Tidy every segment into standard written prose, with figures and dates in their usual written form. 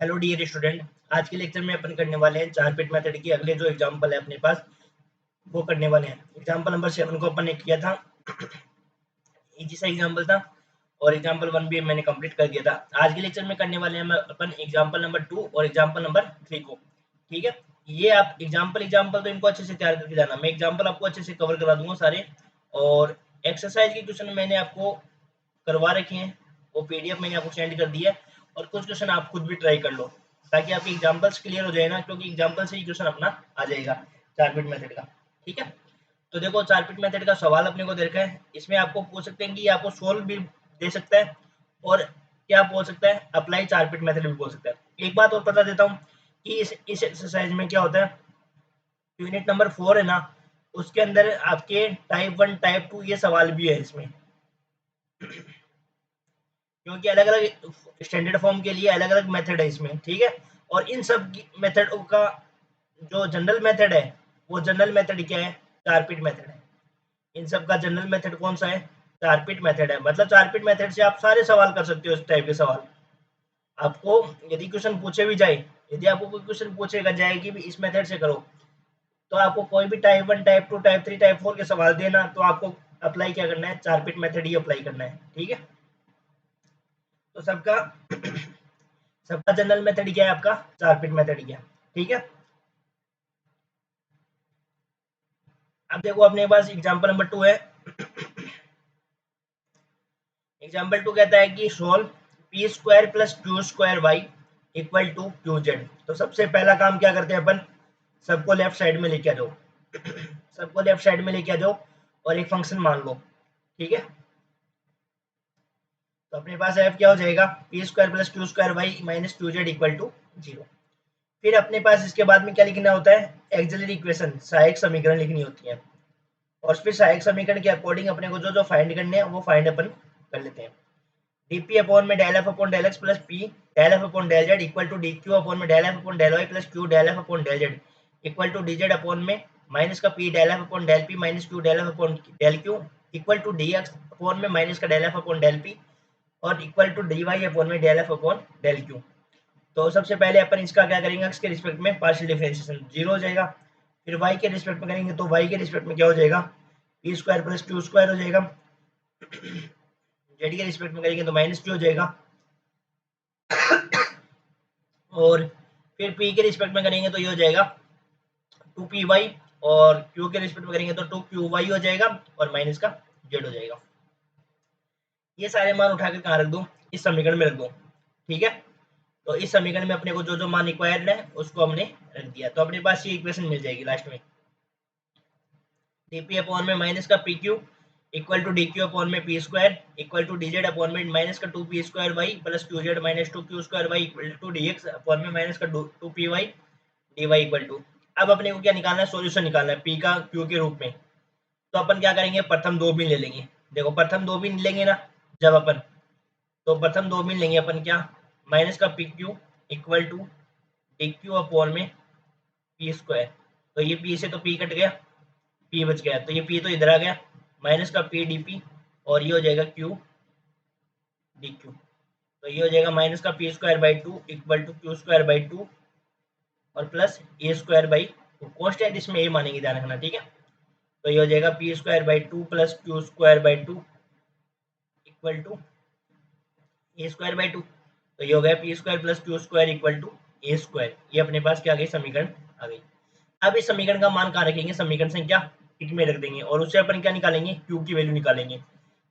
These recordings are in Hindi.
हेलो डियर स्टूडेंट, आज के लेक्चर में अपन करने वाले हैं चार पिट मेथड की अगले जो एग्जांपल है अपने पास वो करने वाले हैं। एग्जांपल नंबर 7 को अपन ने किया था, इजी सा एग्जांपल था और एग्जांपल 1 भी मैंने कंप्लीट कर दिया था। आज के लेक्चर में करने वाले हैं अपन एग्जांपल नंबर 2 और एग्जांपल नंबर 3 को। ठीक है, ये आप एग्जांपल तो इनको अच्छे से तैयार करके जाना। मैं एग्जांपल आपको अच्छे से कवर करा दूंगा सारे, और एक्सरसाइज की क्वेश्चन मैंने आपको करवा रखे हैं, वो पीडीएफ मैंने आपको सेंड कर दिया है, और कुछ क्वेश्चन आप खुद भी ट्राई कर लो ताकि आपके एग्जांपल्स क्लियर हो जाए ना, क्योंकि एग्जांपल से ही क्वेश्चन अपना आ जाएगा चार पिट मेथड का। ठीक है, तो देखो चार पिट मेथड का सवाल अपने को देखा है, इसमें आपको पूछ सकते हैं कि आपको सोल्व भी दे सकता है और क्या बोल सकता है, अप्लाई चार पिट मेथड भी बोल सकता है। एक बात और बता देता हूँ कि इस एक्सरसाइज में क्या होता है, यूनिट नंबर 4 है ना, उसके अंदर आपके टाइप 1 टाइप 2 ये सवाल भी है इसमें, क्योंकि अलग अलग स्टैंडर्ड फॉर्म के लिए अलग अलग मेथड है इसमें। ठीक है, और इन सब मेथड का जो जनरल मेथड है, वो जनरल मेथड क्या है, चार पिट मेथड है। इन सब का जनरल मेथड कौन सा है, चार पिट मेथड है। मतलब चार पिट मेथड से आप सारे सवाल कर सकते हो। इस टाइप के सवाल आपको यदि क्वेश्चन पूछे भी जाए, यदि आपको कोई क्वेश्चन पूछेगा जाए कि भी इस मेथड से करो, तो आपको कोई भी टाइप 1 टाइप 2 टाइप 3 टाइप 4 के सवाल देना, तो आपको अप्लाई क्या करना है, चार पिट मेथड ही अप्लाई करना है। ठीक है, तो सबका सबका जनरल मेथड क्या है, आपका चार पिट मेथड क्या है। ठीक है, अब देखो अपने पास एग्जांपल नंबर 2 है। एग्जांपल 2 कहता है कि solve p square plus Q square y equal to q Z. तो सबसे पहला काम क्या करते हैं अपन, सबको लेफ्ट साइड में लेके आ जाओ, सबको लेफ्ट साइड में लेके आ जाओ और एक फंक्शन मान लो। ठीक है, तो अपने पास एफ क्या हो जाएगा, p square plus Q square Y minus Q Z equal to 0। फिर अपने पास इसके बाद में क्या लिखना होता है, एक्सिलरी इक्वेशन, सहायक समीकरण लिखनी होती है, और फिर सहायक समीकरण के अकॉर्डिंग अपने को जो जो फाइंड करने हैं वो फाइंड अपन कर लेते हैं। डीपी अपॉन में del F upon del X plus P del F upon del Z equal to D Q upon में del F upon del Y plus Q del F upon del Z equal to D Z upon में माइनस का P del F upon del P minus Q del F upon del Q equal to D X upon में माइनस का del F upon del P और equal to D Y upon में del F upon del Q. तो सबसे पहले अपन इसका क्या करेंगे, एक्स के रिस्पेक्ट में पार्शियल डिफरेंशिएशन 0 हो जाएगा। फिर वाई के रिस्पेक्ट में करेंगे तो वाई के रिस्पेक्ट में क्या हो जाएगा, p square plus Q square हो जाएगा। जेड के रिस्पेक्ट में करेंगे तो माइनस क्यू हो जाएगा, और फिर पी के रिस्पेक्ट में करेंगे तो ये हो जाएगा 2py, और क्यू के रिस्पेक्ट में करेंगे तो 2qy हो जाएगा, और माइनस का जेड हो जाएगा। ये सारे मान उठाकर कहाँ रख दूं, इस समीकरण में रख दूं। ठीक है, तो इस समीकरण में अपने को जो जो मान रिक्वायर्ड है उसको हमने रख दिया, तो अपने पास ये इक्वेशन मिल जाएगी लास्ट में, dp अपॉन में माइनस का pq equal to dq upon में p square equal to dz upon में माइनस का 2p square y plus qz minus 2q square y equal to dx upon में माइनस का 2py dy इक्वल टू। अब अपने को क्या निकालना है, सॉल्यूशन निकालना है p का q के रूप में। तो अपन क्या करेंगे, प्रथम दो बिन ले लेंगे। देखो प्रथम दो बिन लेंगे ना जब अपन, तो प्रथम दो बिन लेंगे अपन क्या, माइनस का p q equal to D Q upon में पी स्क्वायर। तो ये पी से तो पी कट गया, पी बच गया, तो ये पी तो इधर आ गया, माइनस का पी डी पी, और ये हो जाएगा क्यू डी क्यू। तो ये हो जाएगा माइनस का p square by 2 equal to q square by 2 और plus A square by 2। Constant इसमें ए मानेंगे, ध्यान रखना। ठीक है, तो ये हो जाएगा p square by 2 plus Q square by 2 equal to a square by 2। तो ये हो गया p square plus Q square equal to a square. ये अपने पास क्या आ गई, समीकरण आ गई। अब इस समीकरण का मान कहाँ रखेंगे, समीकरण संख्या एक में रख देंगे, और उससे अपन क्या निकालेंगे, क्यू की वैल्यू निकालेंगे,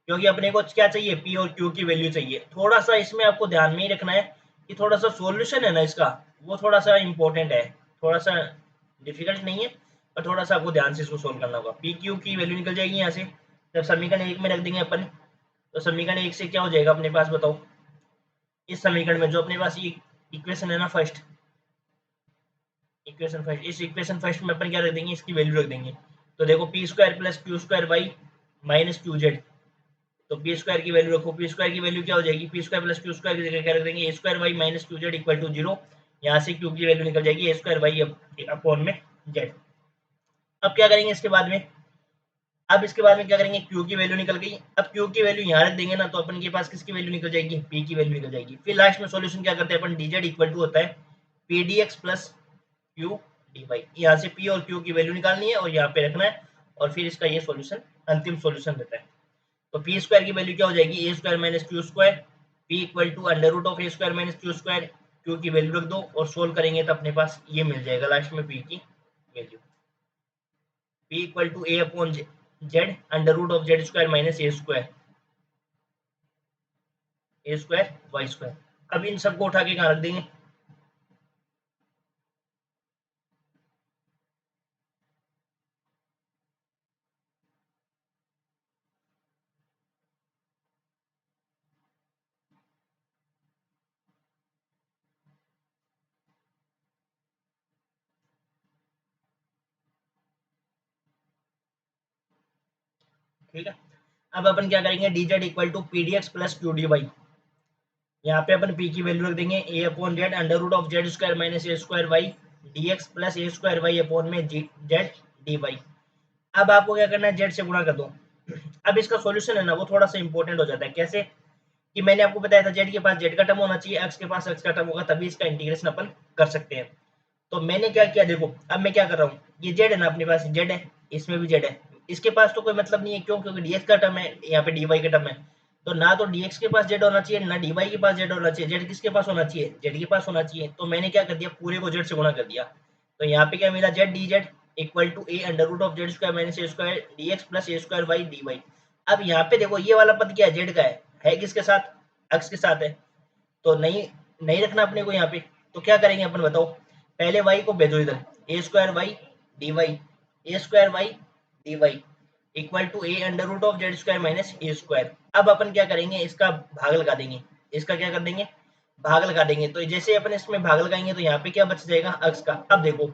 क्योंकि अपने को क्या चाहिए, पी और क्यू की वैल्यू चाहिए। थोड़ा सा इसमें आपको ध्यान में ही रखना है कि थोड़ा सा सॉल्यूशन है ना इसका, वो थोड़ा सा इंपॉर्टेंट है, थोड़ा सा डिफिकल्ट नहीं है, पर थोड़ा सा आपको ध्यान से इसको सोल्व करना होगा। पी क्यू की वैल्यू निकल जाएगी यहाँ से, जब समीकरण एक में रख देंगे अपन, तो समीकरण एक से क्या हो जाएगा अपने पास, बताओ। इस समीकरण में जो अपने पास ये इक्वेशन है ना, फर्स्ट इक्वेशन फर्स्ट, इस इक्वेशन फर्स्ट में अपन क्या रख देंगे, इसकी वैल्यू रख देंगे। तो देखो P square plus Q square Y minus Q Z, तो पी स्क्वायर की वैल्यू रखो, पी स्क्वायर की वैल्यू क्या हो जाएगी, P square plus Q square की जगह क्या रख देंगे, A square Y minus Q Z equal to 0। यहाँ से क्यू की वैल्यू निकल जाएगी ए स्क्वायर वाई अपॉन में जेड। अब क्या करेंगे इसके बाद में, अब इसके बाद में क्या करेंगे, Q की वैल्यू निकल गई। अब Q की वैल्यू यहाँ रख देंगे ना, तो अपन के पास किसकी वैल्यू निकल जाएगी, P की वैल्यू निकल जाएगी। फिर लास्ट में सॉल्यूशन क्या करते हैं अपन, dz इक्वल टू होता है pdx प्लस q dy। यहाँ से P और Q की वैल्यू निकालनी है और यहाँ पे रखना है, और फिर इसका ये सॉल्यूशन अंतिम सॉल्यूशन रहता है। तो पी स्क्वायर की वैल्यू क्या हो जाएगी, A square minus Q square, P equal to under root of A square minus Q square. Q की वैल्यू रख दो और सोल्व करेंगे तो अपने पास ये मिल जाएगा लास्ट में पी की value, p equal to a upon Z under root of Z square minus A square Y square. अब इन सबको उठा के कहाँ रख देंगे, ठीक है। अब अपन क्या करेंगे, D Z equal to P D x plus Q D Y. यहाँ पे अपन पी की वैल्यू रख देंगे A upon Z under root of Z square minus A square Y D x plus A square Y upon में जेड डी वाई। अब आपको क्या करना है, जेड से गुणा कर दो। अब इसका सॉल्यूशन है ना, वो थोड़ा सा इंपॉर्टेंट हो जाता है। कैसे कि मैंने आपको बताया था जेड के पास जेड का टर्म होना चाहिए, एक्स के पास एक्स का टर्म होगा, तभी इसका इंटीग्रेशन अपन कर सकते हैं। तो मैंने क्या किया, देखो अब मैं क्या कर रहा हूँ, ये जेड है ना, अपने पास जेड है, इसमें भी जेड है, इसके पास तो कोई मतलब नहीं है, क्यों, क्योंकि डीएक्स का टर्म है, यहाँ पे डीवाई का टर्म है। तो ना तो डीएक्स के पास जेड होना चाहिए, ना डीवाई के पास जेड होना चाहिए, जेड किसके पास होना चाहिए, जेड के पास होना चाहिए। तो मैंने क्या कर दिया, पूरे को जेड से गुणा कर दिया। तो यहाँ पे क्या मिला, z D Z equal to A under root of Z square minus A square d x plus A square Y D Y. अब यहाँ पे देखो ये वाला पद क्या है, जेड का है किसके साथ, एक्स के साथ है। तो नहीं नहीं रखना अपने को यहाँ पे। तो क्या करेंगे अपन बताओ, पहले वाई को भेजो इधर, A square Y D Y, A square Y D Y equal to A under root of Z square minus A square. अब अपन क्या करेंगे, इसका भाग लगा देंगे, इसका क्या कर देंगे, भाग लगा देंगे। तो जैसे अपन इसमें भाग लगाएंगे तो यहाँ पे क्या बच जाएगा, एक्स का। अब देखो,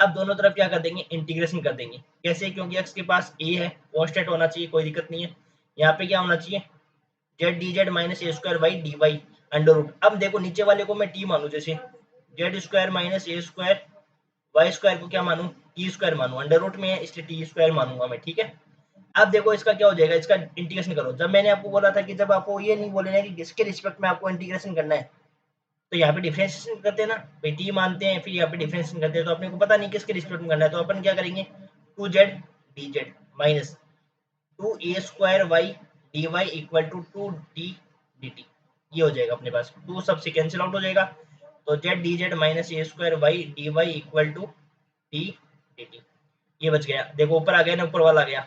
अब दोनों तरफ क्या कर देंगे, इंटीग्रेशन कर देंगे। कैसे, क्योंकि एक्स के पास ए है, कांस्टेंट होना चाहिए, कोई दिक्कत नहीं है। यहाँ पे क्या होना चाहिए, जेड डी जेड माइनस ए square Y D Y under root. अब देखो नीचे वाले को मैं टी मानू, जैसे जेड स्क्वायर माइनस ए स्क्वायर वाई स्क्वायर को क्या मानू, टी स्क्वायर मानू, अंडर रूट में है इसलिए टी स्क्वायर मानूंगा मैं, ठीक है। अब देखो इसका क्या हो जाएगा, इसका इंटीग्रेशन करो। जब मैंने आपको बोला था कि जब आपको ये नहीं बोलेना कि किसके रिस्पेक्ट में आपको इंटीग्रेशन करना है, तो यहाँ पे डिफरेंशिएशन करते हैं ना, भाई टी मानते हैं, फिर यहाँ पे डिफरेंशिएशन करते हैं, तो अपने को पता नहीं किसके रिस्पेक्ट में करना है। तो अपन क्या करेंगे, two z D Z minus two a square Y D Y equal to two d d t. ये हो जाएगा अपने पास, टू सब से कैंसिल आउट हो जाएगा। तो z D Z minus A square Y D Y equal to d d t. ये बच गया, देखो ऊपर आ गया ना, ऊपर वाला आ गया,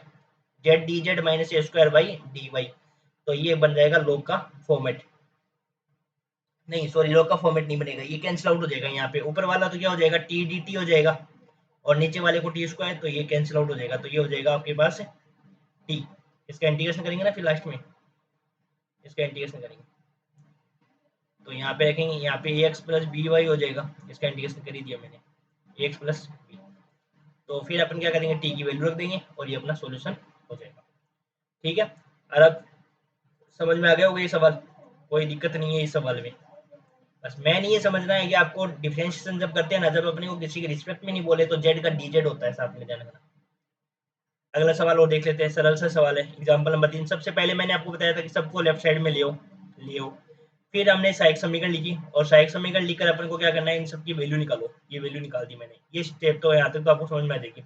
जेड डी जेड माइनस ए स्क्वायर वाई डी वाई। तो ये बन जाएगा लॉग का फॉर्मेट, नहीं सॉरी, लॉग का फॉर्मेट नहीं बनेगा, ये कैंसिल आउट हो जाएगा। यहाँ पे ऊपर वाला तो क्या हो जाएगा, टी डी टी हो जाएगा, और नीचे वाले को टी स्क्वायर, तो ये कैंसिल आउट हो जाएगा। तो ये हो जाएगा आपके पास टी। इसका इंटीग्रेशन करेंगे ना फिर लास्ट में, इसका इंटीग्रेशन करेंगे तो यहाँ पे रखेंगे, यहाँ पे ए एक्स प्लस बी वाई हो जाएगा, इसका इंटीग्रेशन कर ही दिया मैंने, ए एक्स प्लस बी। तो फिर अपन क्या करेंगे, टी की वैल्यू रख देंगे और ये अपना सॉल्यूशन हो जाएगा, ठीक है। और अब समझ में आ गया होगा ये सवाल, कोई दिक्कत नहीं है इस सवाल में। बस मैंने ये समझना है कि आपको डिफरेंशिएशन जब करते हैं ना, जब अपने को किसी के रिस्पेक्ट में नहीं बोले तो जेड का डी जेड होता है, साथ में ध्यान रखना। अगला सवाल और देख लेते हैं, सरल सा सवाल है, एग्जाम्पल नंबर 3। सबसे पहले मैंने आपको बताया था कि सबको लेफ्ट साइड में ले फिर हमने सहायक समीकरण लिखी, और सहायक समीकरण लिखकर अपन को क्या करना है, इन सबकी वैल्यू निकालो। ये वैल्यू निकाल दी मैंने, ये स्टेप तो यहाँ तक तो आपको समझ में आ जाएगी।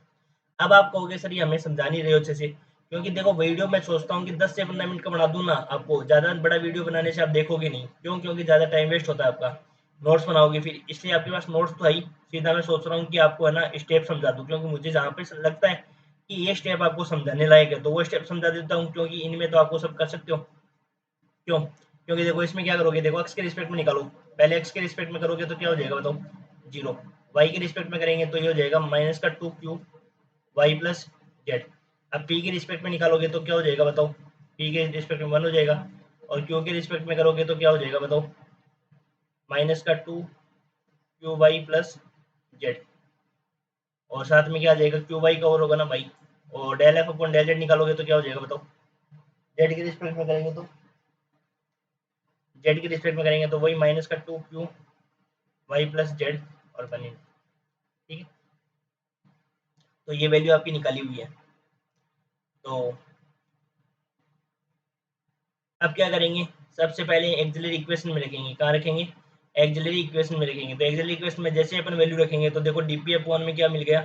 अब आप कहोगे सर ये हमें समझा नहीं रहे हो अच्छे से, क्योंकि देखो वीडियो मैं सोचता हूँ कि 10 से 15 मिनट का बना दूँ ना, आपको ज़्यादा बड़ा वीडियो बनाने से आप देखोगे नहीं, क्यों, क्योंकि ज़्यादा टाइम वेस्ट होता है आपका, नोट्स बनाओगे फिर, इसलिए आपके पास नोट्स तो है, सीधा मैं सोच रहा हूँ कि आपको है ना स्टेप समझा दूँ, क्योंकि मुझे जहाँ पे लगता है कि ये स्टेप आपको समझाने लायक है तो वो स्टेप समझा देता हूँ, क्योंकि इनमें तो आपको सब कर सकते हो। क्यों, क्योंकि देखो इसमें क्या करोगे, देखो एक्स के रिस्पेक्ट में निकालो, पहले एक्स के रिस्पेक्ट में करोगे तो क्या हो जाएगा बताओ, जीरो। वाई के रिस्पेक्ट में करेंगे तो ये हो जाएगा माइनस का two q y plus z. अब पी के रिस्पेक्ट में निकालोगे तो क्या हो जाएगा बताओ, पी के रिस्पेक्ट में वन हो जाएगा, और क्यू के रिस्पेक्ट में करोगे तो क्या हो जाएगा बताओ, माइनस का two q y plus z. और साथ में क्या आ जाएगा, क्यू वाई का और होगा ना भाई, और del F upon del z निकालोगे तो क्या हो जाएगा बताओ, जेड के रिस्पेक्ट में करेंगे तो, जेड के रिस्पेक्ट में करेंगे तो वही माइनस का two q y plus z और बने, ठीक है। तो ये वैल्यू आपकी निकाली हुई है। तो अब क्या करेंगे, सबसे पहले एक्सिलरी इक्वेशन में रखेंगे। कहाँ रखेंगे, एक्सिलरी इक्वेशन में रखेंगे। तो एक्सिलरी इक्वेशन में जैसे अपन वैल्यू रखेंगे तो देखो डीपी अपॉन में क्या मिल गया,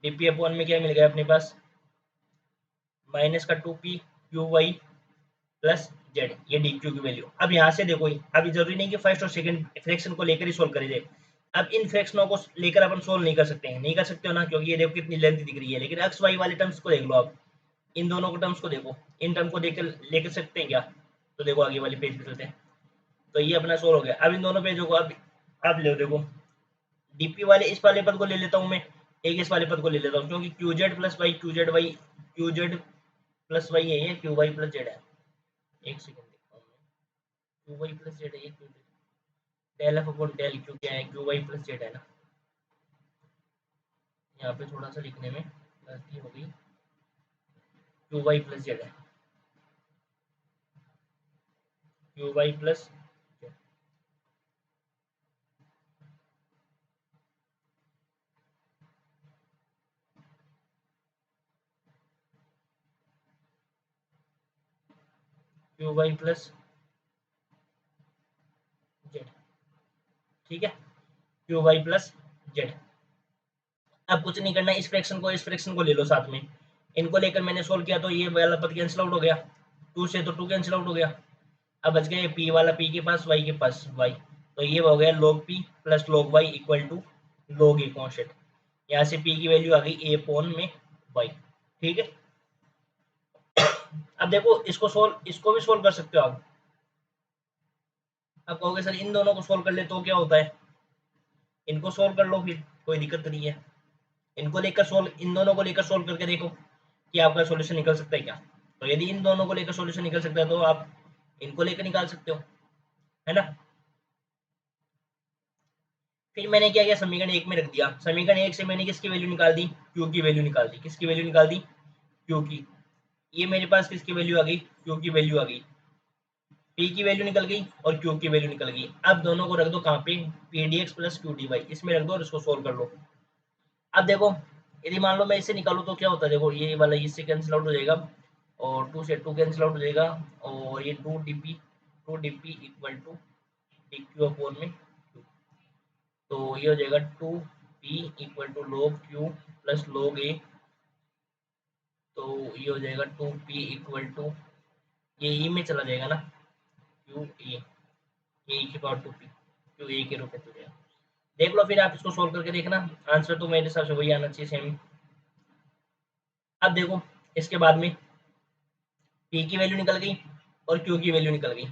डीपी अपॉन में क्या मिल गया अपने पास, माइनस का 2p q y plus z, ये डी क्यू की वैल्यू। अब यहाँ से देखो, अभी जरूरी नहीं कि फर्स्ट और सेकंड फ्रैक्शन को लेकर ही सोल्व करें जाए। अब इन फ्रैक्शनों को लेकर अपन सोल्व नहीं कर सकते हैं, नहीं कर सकते हो ना, क्योंकि ये देखो कितनी लेंथ दिख रही है। लेकिन एक्स वाई वाले टर्म्स को देख लो आप, इन दोनों को टर्म्स को देखो, इन टर्म को देख लेकर सकते हैं क्या। तो देखो आगे वाले पेज पे चलते हैं। तो ये अपना सोल्व हो गया। अब इन दोनों पेजों को अब आप ले देखो, डीपी वाले इस वाले पद को ले लेता हूँ मैं, एक इस वाले पद को ले लेता हूँ, क्योंकि q z plus y, q z plus y है, ये क्यू वाई प्लस जेड है। एक सेकंड देखता हूँ मैं, क्यू वाई प्लस जेड है ये, q del F upon del q क्या है, क्यू वाई प्लस जेड है ना। यहाँ पे थोड़ा सा लिखने में गलती हो गई, क्यू वाई प्लस जेड है, q y plus q y plus z, ठीक है, क्यू वाई प्लस जेड। अब कुछ नहीं करना, इस फ्रैक्शन को ले लो साथ में, इनको लेकर मैंने सोल्व किया तो ये वाला पद कैंसिल आउट हो गया, 2 से तो 2 कैंसिल आउट हो गया। अब बच गए पी वाला, पी के पास वाई के पास वाई, तो ये हो गया log p plus log y equal to log a constant. यहाँ से p की वैल्यू आ गई a अपॉन में y, ठीक है। अब देखो इसको भी सोल्व कर सकते हो आप। अब कहोगे सर इन दोनों को सोल्व कर ले तो क्या होता है, इनको सोल्व कर लो फिर, कोई दिक्कत नहीं है। इनको लेकर सोल्व, इन दोनों को लेकर सोल्व करके देखो कि आपका सॉल्यूशन निकल सकता है क्या। तो यदि इन दोनों को लेकर सॉल्यूशन निकल सकता है तो आप इनको लेकर निकाल सकते हो, है ना। फिर मैंने क्या किया, समीकरण एक में रख दिया। समीकरण एक से मैंने किसकी वैल्यू निकाल दी, क्यू की वैल्यू निकाल दी। किसकी वैल्यू निकाल दी, क्यू की। ये मेरे पास किसकी वैल्यू आ गई, क्यू की वैल्यू आ गई। पी की वैल्यू निकल गई और क्यू की वैल्यू निकल गई। अब दोनों को रख दो कहाँ पे, p D x plus Q D y, इसमें रख दो और इसको सोल्व कर लो। अब देखो, यदि मान लो मैं इसे निकालू तो क्या होता है, देखो ये वाला इससे कैंसिल आउट हो जाएगा और 2 से 2 कैंसिल आउट हो जाएगा, और ये 2 d p equal to D Q upon में क्यू। तो ये हो जाएगा 2p equal to log q plus log a। तो ये हो जाएगा 2p इक्वल टू, ये ई में चला जाएगा ना, क्यू ए की पावर 2p, क्यू ए के रूप में चल जाएगा। देख लो फिर आप इसको सोल्व करके देखना, आंसर तो मेरे हिसाब से वही आना चाहिए सेम। अब देखो इसके बाद में p की वैल्यू निकल गई और q की वैल्यू निकल गई,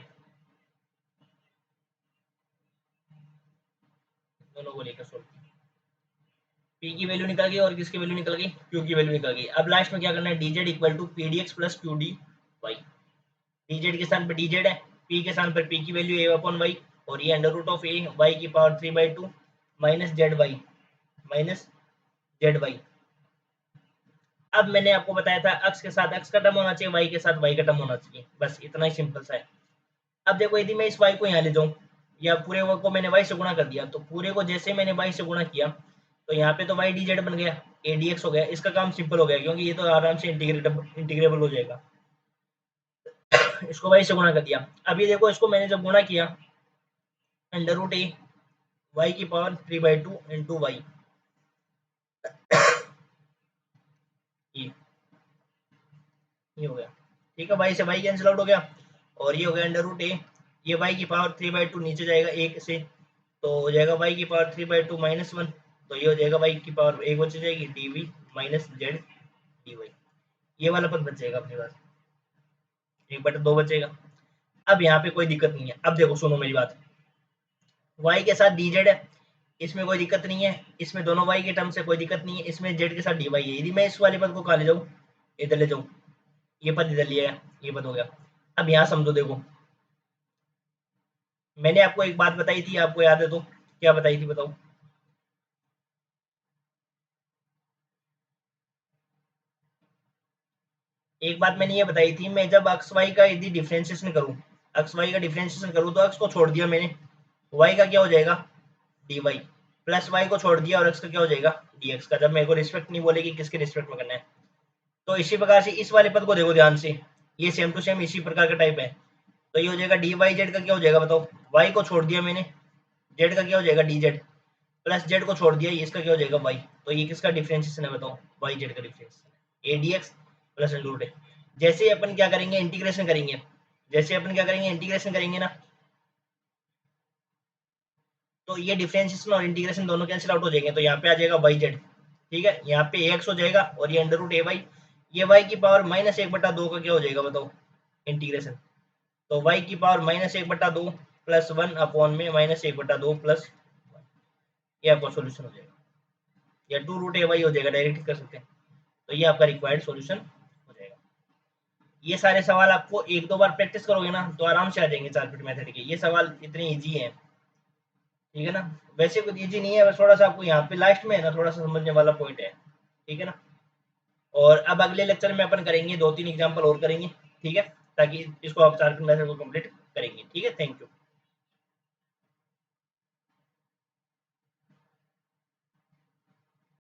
दोनों को लेकर सोल्व किया। p की वैल्यू निकल गई और किसकी वैल्यू निकल गई, q की वैल्यू निकल गई। अब लास्ट में क्या करना है, dz equal to P D x plus Q D y. dz के स्थान पर dz है, p के स्थान पर p की वैल्यू a अपॉन y, और ये under root of a y की power 3/2 minus z y, minus z y. अब मैंने आपको बताया था अक्स के साथ अक्स का टर्म होना चाहिए, वाई के साथ वाई का टर्म होना चाहिए, बस इतना ही सिंपल सा है। अब देखो यदि मैं इस वाई को यहाँ ले जाऊँ, या पूरे वर्ग को मैंने वाई से गुणा कर दिया, तो पूरे को जैसे मैंने वाई से गुणा किया तो यहाँ पे तो वाई डी जेड बन गया, ए डी एक्स हो गया। इसका काम सिंपल हो गया क्योंकि ये तो आराम से इंटीग्रेबल हो जाएगा। इसको वाई से गुणा कर दिया। अब ये देखो इसको मैंने जब गुणा किया, अंडर रूट ए वाई की पावर 3/2 इंटू वाई, ये हो गया, ठीक है। वाई से वाई कैंसिल आउट हो गया और ये हो गया अंडर रूट ए, ये वाई की पावर 3/2 नीचे जाएगा एक से, तो हो जाएगा वाई की पावर 3/2 -1, तो ये हो जाएगा वाई की पावर एक बच जाएगी d v minus z D y. ये वाला पद बच जाएगा अपने पास, 1/2 बचेगा। अब यहाँ पे कोई दिक्कत नहीं है। अब देखो सुनो मेरी बात, y के साथ dz है, इसमें कोई दिक्कत नहीं है, इसमें दोनों y के टर्म से कोई दिक्कत नहीं है, इसमें z के साथ dy है। यदि मैं इस वाले पद को कहा ले जाऊँ, इधर ले जाऊँ, ये पद इधर लिया है, ये पद हो गया। अब यहाँ समझो, देखो मैंने आपको एक बात बताई थी, आपको याद है तो क्या बताई थी बताओ। एक बात मैंने ये बताई थी, मैं जब अक्स वाई का यदि डिफ्रेंशिएशन करूँ, अक्स वाई का डिफ्रेंशिएशन करूँ तो अक्स को छोड़ दिया मैंने, वाई का क्या हो जाएगा डी वाई, प्लस वाई को छोड़ दिया और एक्स का क्या हो जाएगा डी एक्स का। जब मेरे को रिस्पेक्ट नहीं बोलेगी किसके रिस्पेक्ट में करना है, तो इसी प्रकार से इस वाले पद को देखो ध्यान से, ये सेम टू सेम इसी प्रकार का टाइप है। तो ये हो जाएगा डी वाई जेड का क्या हो जाएगा बताओ, वाई को छोड़ दिया मैंने, जेड का क्या हो जाएगा डी जेड, प्लस जेड को छोड़ दिया, इसका क्या हो जाएगा वाई। तो ये किसका डिफरेंशिएशन है बताओ, वाई जेड का differentiation, A D x plus root A. जैसे अपन क्या करेंगे इंटीग्रेशन करेंगे, जैसे अपन क्या करेंगे इंटीग्रेशन करेंगे ना, तो ये डिफरेंशिएशन और इंटीग्रेशन दोनों कैंसिल आउट हो जाएंगे, तो यहाँ पे आ जाएगा वाई जेड, ठीक है, यहाँ पे एक्स हो जाएगा और ये अंडर रूट ए वाई, ये वाई की पावर माइनस एक बटा दो का क्या हो जाएगा बताओ इंटीग्रेशन, तो वाई की पावर माइनस एक बटा दो प्लस वन अपॉन में माइनस एक बटा दो प्लस, ये आपका सोल्यूशन हो जाएगा, या टू रूट ए वाई हो जाएगा, डायरेक्ट कर सकते हैं। तो ये आपका रिक्वायर्ड सोल्यूशन हो जाएगा। ये सारे सवाल आपको एक दो बार प्रैक्टिस करोगे ना तो आराम से आ जाएंगे चार फिट मेथड के, ये सवाल इतने इजी हैं, ठीक है ना। वैसे कुछ इजी नहीं है, बस थोड़ा सा आपको यहाँ पे लास्ट में है ना थोड़ा सा समझने वाला पॉइंट है, ठीक है ना। और अब अगले लेक्चर में अपन करेंगे दो तीन एग्जाम्पल और करेंगे, ठीक है, ताकि इसको आप चार फिट मेथड को कंप्लीट करेंगे, ठीक है। Thank you.